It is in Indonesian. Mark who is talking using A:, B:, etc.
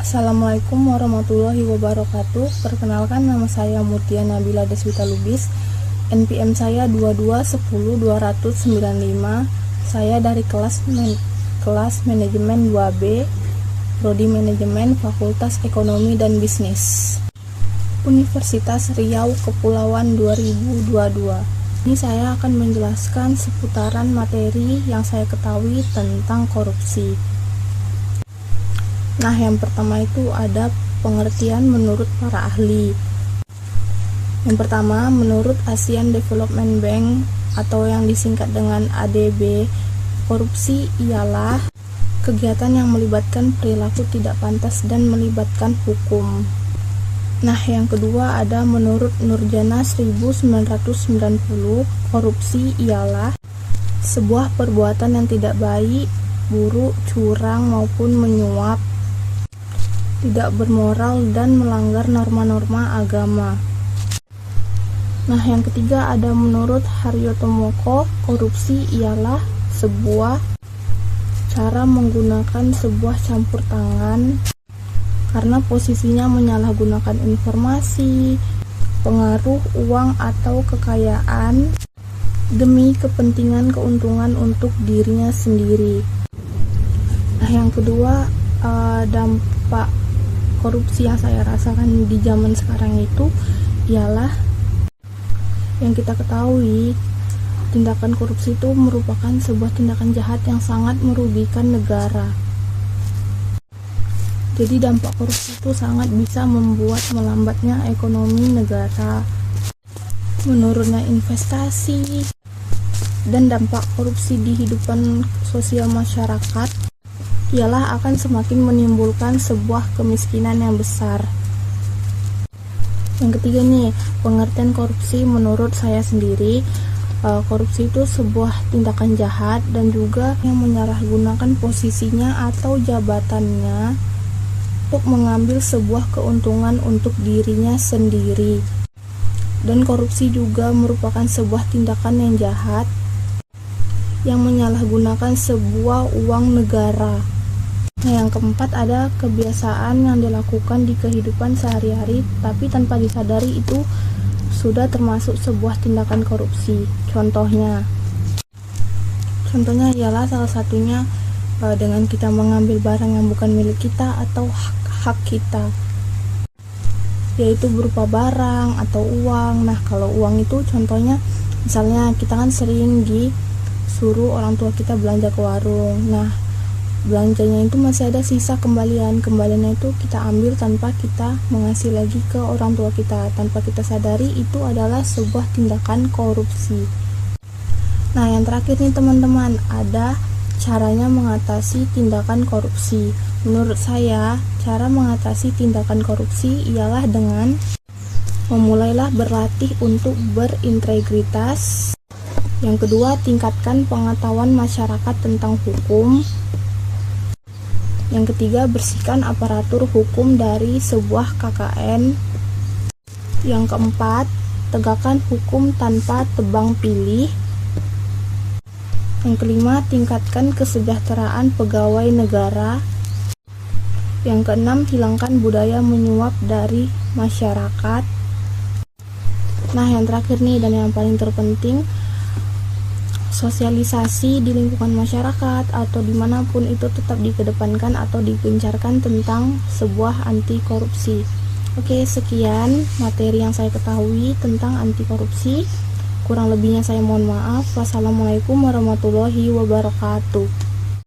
A: Assalamualaikum warahmatullahi wabarakatuh. Perkenalkan, nama saya Mutia Nabila Deswita Lubis. NPM saya 2210295. Saya dari kelas manajemen 2B, Prodi Manajemen, Fakultas Ekonomi dan Bisnis, Universitas Riau Kepulauan 2022. Ini saya akan menjelaskan seputaran materi yang saya ketahui tentang korupsi. Nah, yang pertama itu ada pengertian menurut para ahli. Yang pertama, menurut Asian Development Bank atau yang disingkat dengan ADB, korupsi ialah kegiatan yang melibatkan perilaku tidak pantas dan melibatkan hukum. Nah, yang kedua ada menurut Nurjana 1990, korupsi ialah sebuah perbuatan yang tidak baik, buruk, curang maupun menyuap, tidak bermoral dan melanggar norma-norma agama. Nah, yang ketiga ada menurut Haryotomoko, korupsi ialah sebuah cara menggunakan sebuah campur tangan karena posisinya menyalahgunakan informasi, pengaruh, uang, atau kekayaan demi kepentingan keuntungan untuk dirinya sendiri. Nah, yang kedua, dampak korupsi yang saya rasakan di zaman sekarang itu ialah yang kita ketahui, tindakan korupsi itu merupakan sebuah tindakan jahat yang sangat merugikan negara. Jadi dampak korupsi itu sangat bisa membuat melambatnya ekonomi negara, menurunnya investasi, dan dampak korupsi di kehidupan sosial masyarakat ialah akan semakin menimbulkan sebuah kemiskinan yang besar. Yang ketiga nih, pengertian korupsi menurut saya sendiri, korupsi itu sebuah tindakan jahat dan juga yang menyalahgunakan posisinya atau jabatannya untuk mengambil sebuah keuntungan untuk dirinya sendiri. Dan korupsi juga merupakan sebuah tindakan yang jahat yang menyalahgunakan sebuah uang negara. Nah, yang keempat ada kebiasaan yang dilakukan di kehidupan sehari-hari tapi tanpa disadari itu sudah termasuk sebuah tindakan korupsi. Contohnya ialah salah satunya dengan kita mengambil barang yang bukan milik kita atau hak kita, yaitu berupa barang atau uang. Nah, kalau uang itu contohnya misalnya kita kan sering disuruh orang tua kita belanja ke warung. Nah, belanjanya itu masih ada sisa kembaliannya itu kita ambil tanpa kita mengasih lagi ke orang tua kita, tanpa kita sadari, itu adalah sebuah tindakan korupsi. Nah, yang terakhir nih teman-teman, ada caranya mengatasi tindakan korupsi. Menurut saya, cara mengatasi tindakan korupsi ialah dengan memulailah berlatih untuk berintegritas. Yang kedua, tingkatkan pengetahuan masyarakat tentang hukum. Yang ketiga, bersihkan aparatur hukum dari sebuah KKN. Yang keempat, tegakkan hukum tanpa tebang pilih. Yang kelima, tingkatkan kesejahteraan pegawai negara. Yang keenam, hilangkan budaya menyuap dari masyarakat. Nah, yang terakhir nih dan yang paling terpenting, sosialisasi di lingkungan masyarakat atau dimanapun itu tetap dikedepankan atau digencarkan tentang sebuah anti korupsi. Oke, sekian materi yang saya ketahui tentang anti korupsi. Kurang lebihnya saya mohon maaf. Wassalamualaikum warahmatullahi wabarakatuh.